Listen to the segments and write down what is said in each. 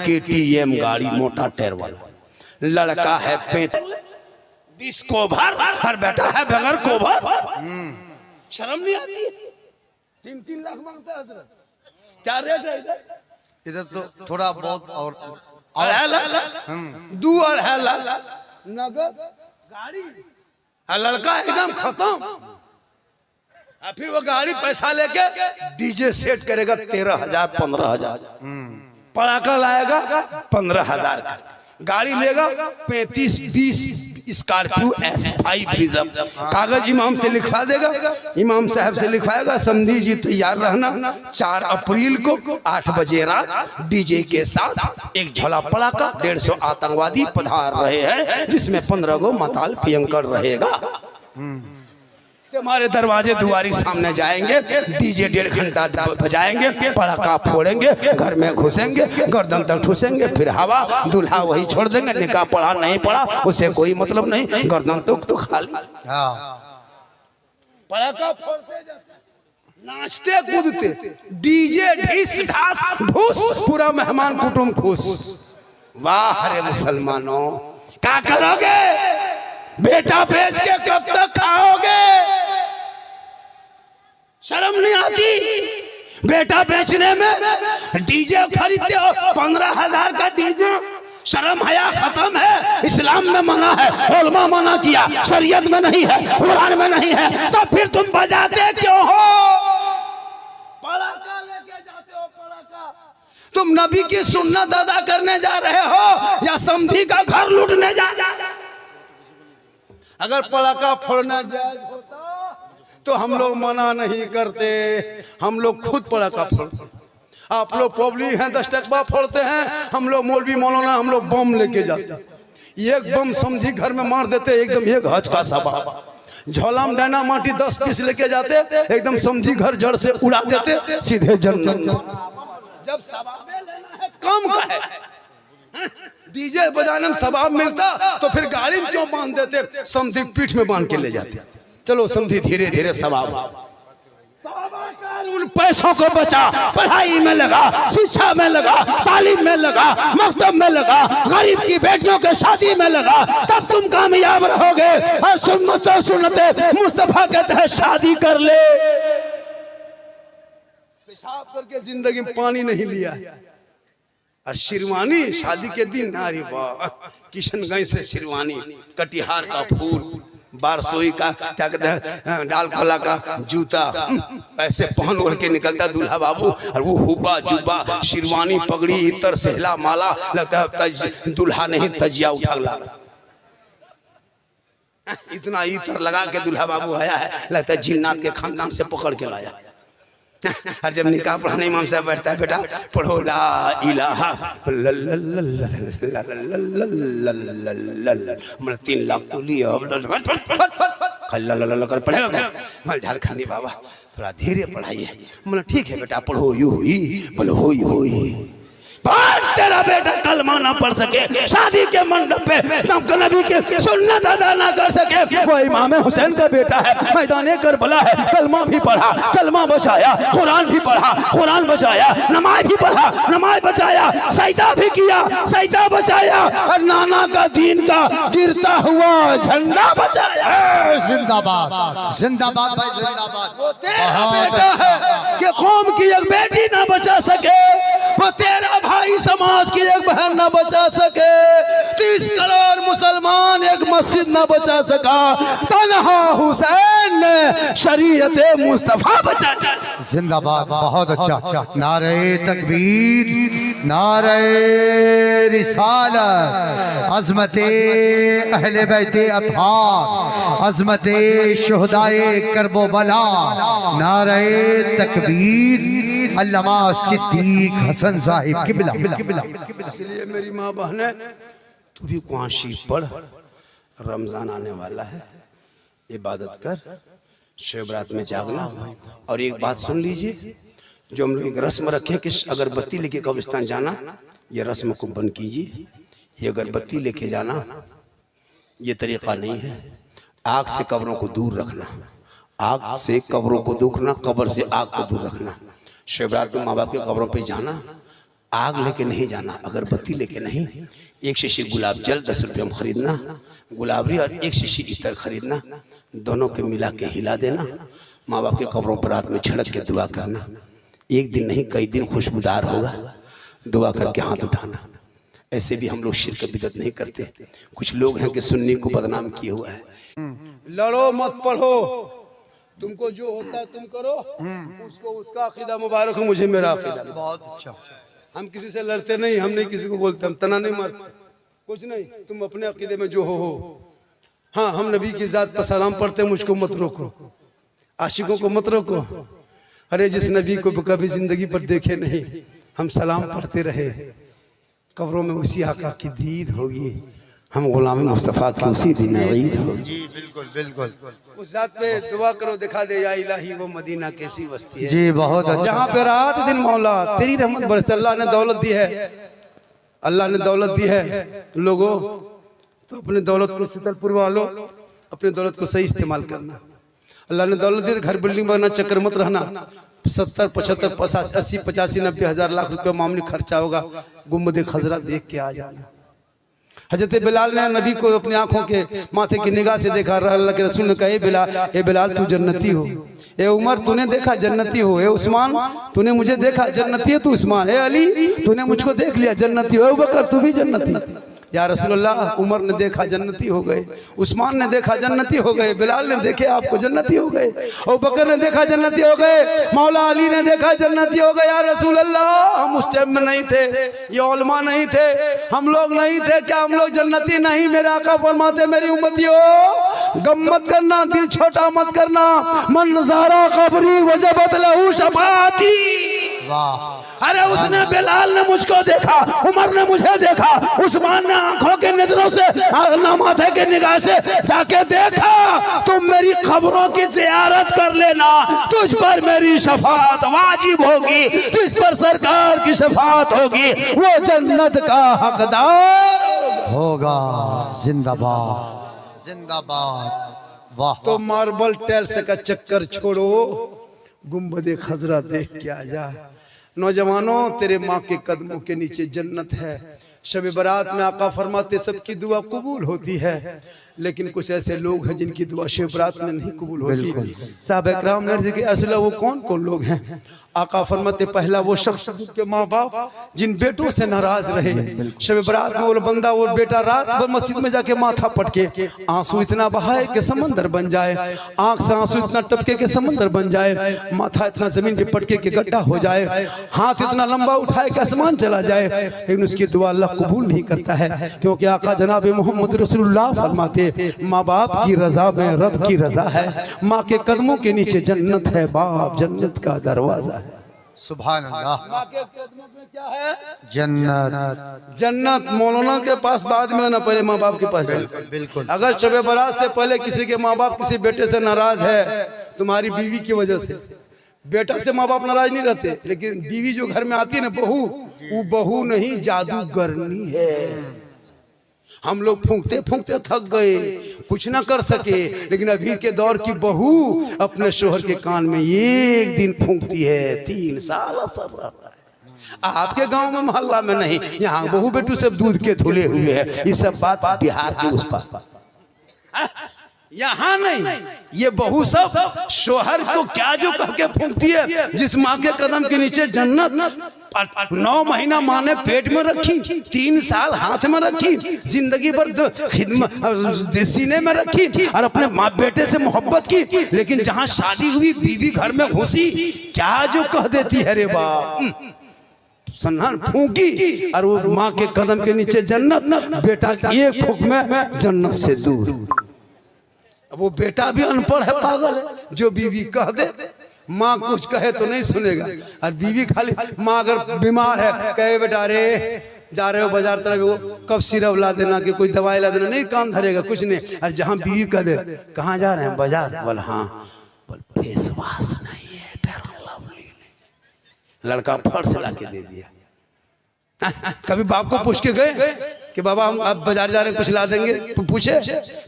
KTM गाड़ी मोटा tyre वाला, लड़का है 35 कोभर और बेटा है बगैर कोभर। शर्म नहीं आती? 3-3 लाख मांगता है हजरत। क्या रेट है इधर? इधर तो थोड़ा बहुत और 2-2.5 लाख नगद गाड़ी। लड़का एकदम खत्म। फिर वो गाड़ी पैसा लेके डीजे सेट करेगा 13,000 15,000, पड़ाका लाएगा 15,000 का, गाड़ी लेगा 35-20 स्कॉर्पियो S5 रिजर्व, कागज इमाम से लिखवा देगा, इमाम साहब से लिखवाएगा समधी जी तैयार रहना 4 अप्रैल को 8 बजे रात डीजे के साथ एक झोला पड़ाका 150 आतंकवादी पधार रहे हैं, जिसमें 15 गो माताल पियंकर रहेगा। हमारे दरवाजे दुआरी सामने जाएंगे, डीजे 1.5 घंटा बजाएंगे, पड़ाका फोड़ेंगे, घर में घुसेंगे, गर्दन तक ठूसेंगे, फिर हवा, दूल्हा वही छोड़ देंगे, निकाह पढ़ा नहीं पढ़ा उसे कोई मतलब नहीं, गर्दन तो खाली। पड़ाका फोड़ते जाते, नाचते कूदते, डीजे ढीस ढास ढूस, पूरा मेहमान कुटुंब खुश। वाह रे मुसलमानों, क्या करोगे? बेटा बेच के कब तक खाओगे? शर्म नहीं आती? बेटा बेचने में डीजे खरीदते हो 15,000 का डीजे। शर्म हया खत्म है, इस्लाम में मना है, उलमा मना किया, शरीयत में नहीं है, कुरान में नहीं है, तो फिर तुम बजाते क्यों हो? पड़ाका लेके जाते हो, पड़ाका। तुम नबी की सुन्नत अदा करने जा रहे हो या समधी का घर लूटने जा रहे हो? अगर पड़ाका फोड़ना जायज होता तो हम लोग मना नहीं करते, हम लोग खुद पड़ाका फोड़ते। आप लोग पब्लिक हैं 10 टकवा फोड़ते हैं, हम लोग मौलवी मौलाना हम लोग बम लेके जाते, एक बम समझी घर में मार देते, एकदम एक हज का सबा। झोला में डायना माटी 10 पीस लेके जाते, एकदम समझी घर जड़ से उड़ा देते, सीधे जन्नत। जब सवाब लेना है कम का है, डीजे बजाने में सवाब मिलता तो फिर गाड़ी में क्यों बांध देते? समधी पीठ में बांध के ले जाते। चलो समधी धीरे धीरे सवाब, उन पैसों को बचा, पढ़ाई में लगा, शिक्षा में लगा, तालीम में लगा, मकतब में लगा, गरीब की बेटियों के शादी में लगा, तब तुम कामयाब रहोगे। और सुन्नते मुस्तफा के तहत शादी कर ले। पेशाब करके जिंदगी में पानी नहीं लिया। और शिरवानी शादी के दिन, अरे वाह, किशनगंज से शिरवानी, कटिहार का फूल, बारसोई का क्या कहते हैं, डाल खोला का जूता, ऐसे पहन ओढ़ के निकलता दूल्हा बाबू, और वो हुब्बा जुब्बा, शिरवानी, पगड़ी, इतर, सहला, माला, लगता है दूल्हा नहीं तजिया उठा ला। इतना इतर लगा के दूल्हा बाबू आया है, लगता है जिन्नात के खानदान से पकड़ के लाया। और जब निकाह पढ़ाने इमाम साहब बैठता है, बेटा पढ़ो ला इलाहा, 3 लाख तो लिया, कर पढ़ेगा झारखंडी बाबा, थोड़ा धीरे पढ़ाइए। मतलब ठीक है बेटा पढ़ो, यू ही बोलो हो तेरा बेटा कलमा ना पढ़ सके, शादी के मंडप पे नबी के सुन्नत अदा ना कर सके, वो इमाम हुसैन का बेटा है, मैदाने करबला है, कलमा भी पढ़ा, कलमा बचाया, कुरान भी पढ़ा, कुरान बचाया, नमाज भी पढ़ा, नमाज बचाया, सजदा भी किया, सजदा बचाया, और नाना का दीन का गिरता हुआ झंडा बचाया। जिंदाबाद जिंदाबाद भाई जिंदाबाद। वो तेरा बेटा है कि कौम की एक बेटी ना बचा सके, वो तेरा भाई समाज की एक बहन ना बचा सके, 30 करोड़ मुसलमान एक मस्जिद ना बचा सका, तन्हा हुसैन ने शरीयत मुस्तफा बचा। जिंदाबाद, बहुत अच्छा। नारे तकबीर, नारे रिसालत, अज़मते अहले बैते अत्हार, अज़मते शुहदाए करबला, नारे तकबीर, अल्लामा सिद्दीक हसन साहिब किबला। इसलिए मेरी माँ बहन, तू भी कुआशी पढ़, रमजान आने वाला है, इबादत कर, शिवरात में जागना। और एक बात सुन लीजिए, जो हम लोग एक रस्म रखे कि अगरबत्ती लेके कब्रिस्तान जाना, ये रस्म को बंद कीजिए। ये अगरबत्ती लेके जाना ये तरीका नहीं है। आग से कब्रों को दूर रखना, आग से कब्रों को दूरना, कब्र से आग को दूर रखना। शिवरात में माँ बाप के कब्रों पे जाना, आग लेके नहीं जाना, अगरबत्ती लेके नहीं, एक शीशी गुलाब जल 10 रुपये में खरीदना, गुलाबरी और एक शीशी इतर खरीदना, दोनों के मिला के हिला देना, माँ बाप के कब्रों पर रात में छिड़क के दुआ करना। एक दिन नहीं कई दिन खुशबूदार होगा, दुआ करके हाथ उठाना। ऐसे भी हम लोग शिरक बिदअत नहीं करते। कुछ लोग हैं कि सुन्नी को बदनाम किए हुआ है। लड़ो मत पढ़ो, तुमको जो होता है तुम करो, उसको उसका अकीदा मुबारक हो, मुझे मेरा अकीदा। बहुत अच्छा। हम किसी से लड़ते नहीं, हम नहीं किसी को बोलते, हम तना नहीं मारते, कुछ नहीं। तुम अपने अकीदे में जो हो। हाँ, हम नबी की जात पर सलाम पढ़ते, मुझको मत रोको, आशिकों को मत रोको। अरे जिस नबी को कभी जिंदगी पर देखे नहीं, हम सलाम पढ़ते रहे, कब्रों में उसी आका की दीद होगी, हम गुलाम मुस्तफ़ा की उसी दिन ईद होगी। जी बिल्कुल बिल्कुल। उस जात पे दुआ करो, दिखा दे या इलाही वो मदीना कैसी बस्ती है। जी बहुत अच्छा। जहाँ पे रात दिन मौला तेरी रहमत बरसती। अल्लाह ने दौलत दी है, अल्लाह ने दौलत दी है लोगों, तो अपनी दौलत को शीतल पुरवा लो, अपनी दौलत को सही इस्तेमाल करना। अल्लाह ने दौलत दी, घर बिल्डिंग बनना चक्कर मत रहना। 70, 75, 80, 85, 90 हज़ार लाख रुपया मामूली खर्चा होगा, गुम्बद खजरा देख के आ जाना। हजरत बिलाल ने नबी को अपनी आंखों के माथे की निगाह से देखा। अल्लाह के रसूल ने कहा, ए बिलाल तू जन्नती हो, ए उमर तूने देखा जन्नती हो, ए उस्मान तूने मुझे देखा जन्नती है तू उस्मान, ए अली तूने मुझको देख लिया जन्नती हो, ए बकर तू भी जन्नती। या रसूलुल्लाह, उमर ने देखा जन्नती हो गए, उस्मान ने देखा जन्नती हो गए, बिलाल ने देखे आपको जन्नती हो गए, और बकर ने देखा जन्नती हो गए, मौला अली ने देखा जन्नती हो गए। या रसूलुल्लाह, हम उस टाइम में नहीं थे, ये उलमा नहीं थे, हम लोग नहीं थे, क्या हम लोग जन्नती नहीं? मेरे आका फरमाते, मेरी उम्मतियों गम मत करना, दिल छोटा मत करना, मन नज़ारा कब्री वजबत लहू शफाअती। अरे उसने बिलाल ने मुझको देखा, उमर ने मुझे देखा, उस्मान ने आंखों के नजरों से ना माथे के निगाह से जाके देखा। तुम मेरी खबरों की जियारत कर लेना, तुझ पर मेरी शफाअत वाजिब होगी, जिस पर सरकार की शफाअत होगी वो जन्नत का हकदार होगा। जिंदाबाद जिंदाबाद। वाह। तो मार्बल टाइल्स का चक्कर छोड़ो, गुम्बद खजरा देख के आ जा। नौजवानों, तेरे माँ के कदमों के नीचे जन्नत है। शब बरात में आका फरमाते सबकी दुआ कबूल होती है, लेकिन कुछ ऐसे लोग हैं जिनकी दुआ शब बरात में नहीं कबूल होती। साहब इकराम ने अर्ज़ की, असल वो कौन कौन लोग हैं? आका फरमाते, पहला वो शख्स जिनके माँ बाप जिन बेटों से नाराज रहे, शब बरात में वो बंदा वो बेटा रात भर मस्जिद में जाके माथा पटके आंसू इतना बहाए कि समंदर बन जाए, आंख से आंसू इतना टपके के समंदर बन जाए, माथा इतना जमीन पे पटके के गड्ढा हो जाए, हाथ इतना लंबा उठाए कि आसमान चला जाए, लेकिन उसकी दुआ अल्लाह कबूल नहीं करता है। क्योंकि आका जनाब मोहम्मद रसूलुल्लाह फरमाते, माँ बाप की रजा में रब की रजा है, माँ के कदमों के नीचे जन्नत है, बाप जन्नत का दरवाजा है। सुभान अल्लाह। माँ के कदमों में क्या है? जन्नत। जन्नत। मौलाना के पास बाद में ना, पहले माँ बाप के पास। बिल्कुल। अगर शब बारात से पहले किसी के माँ बाप किसी बेटे से नाराज है, तुम्हारी बीवी की वजह से, बेटा से माँ बाप नाराज नहीं रहते, लेकिन बीवी जो घर में आती है ना, बहू, वो बहू नहीं जादूगरनी है। हम लोग फूंकते फूंकते थक गए, कुछ ना कर सके, लेकिन अभी के दौर की बहू अपने शोहर के कान में एक दिन फूंकती है, 3 साल असर रहता है। आपके गांव में मोहल्ला में नहीं, यहाँ बहू बेटू सब दूध के धुले हुए हैं। ये सब बात बिहार के उस पार, यहाँ नहीं। ये बहू सब शोहर को क्या जो कह के फूंकती है। जिस माँ के कदम के नीचे जन्नत 9 महीना माँ ने पेट में रखी, 3 साल हाथ में रखी, जिंदगी भर खिदमत सीने में रखी, और अपने माँ बेटे से मोहब्बत की, लेकिन जहाँ शादी हुई बीवी घर में घुसी, क्या जो कह देती है रे बाप, सन्नान फूंकी, और वो माँ के कदम के नीचे जन्नत, बेटा एक फूंक में जन्नत से दूर। अब वो बेटा भी अनपढ़ है, पागल है, जो बीवी कह दे, माँ कुछ कहे तो नहीं सुनेगा, और बीवी खाली, माँ अगर बीमार है कहे बेटा रे जा रहे हो बाजार तरफ, वो कब सिरप ला देना कि कोई दवाई ला देना, नहीं काम धरेगा कुछ नहीं। और जहाँ बीवी कह दे कहाँ जा रहे हैं बाजार, बोल हाँ, बोल फेस वॉश नहीं है, फेयर लवली नहीं, लड़का फट से ला के दे दिया, कभी बाप को पूछ के गए कि बाबा हम अब बाजार जा रहे हैं कुछ ला देंगे, पूछे?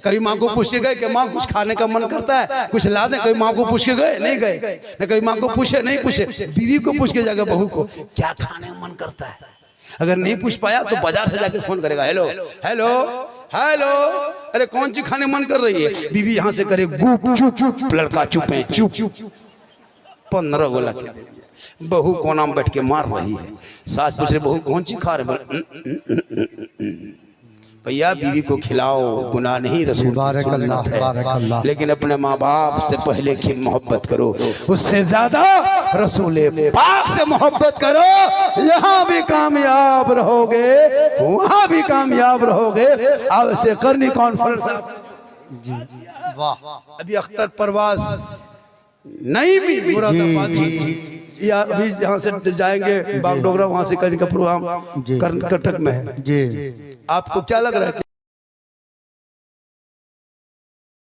कभी माँ को पूछ के गए कि माँ कुछ खाने का मन करता है कुछ ला दें? कभी माँ को पूछ के गए? नहीं गए। न कभी माँ को पूछे, नहीं पूछे। बीवी को पूछ के जाकर बहू को क्या खाने का मन करता है, अगर नहीं पूछ पाया तो बाजार से जाके फोन करेगा, हेलो हेलो हेलो, अरे कौन सी खाने मन कर रही है? बीवी यहाँ से करे गुप चुप, लड़का चुप है चुप, 15 गोला के दे दिया। बहू कोना में बैठ के मार रही है। सास पूछ रहे बहू कौन सी खा रहे? भैया बीवी को खिलाओ, गुनाह नहीं, रसूल बारक अल्लाह, बारक अल्लाह। लेकिन अपने माँ बाप से पहले की मोहब्बत करो, उससे ज्यादा रसूल पाक से मोहब्बत करो। यहाँ भी कामयाब रहोगे, वहाँ भी कामयाब रहोगे। अब से करनी कॉन्फ्रेंस जी वाह। अभी अख्तर परवाज नहीं भी मुरादाबाद या अभी यहाँ से जाएंगे बागडोगरा, वहाँ से कहीं का प्रोग्राम कर्नाटक में है। जी आपको क्या लग रहा है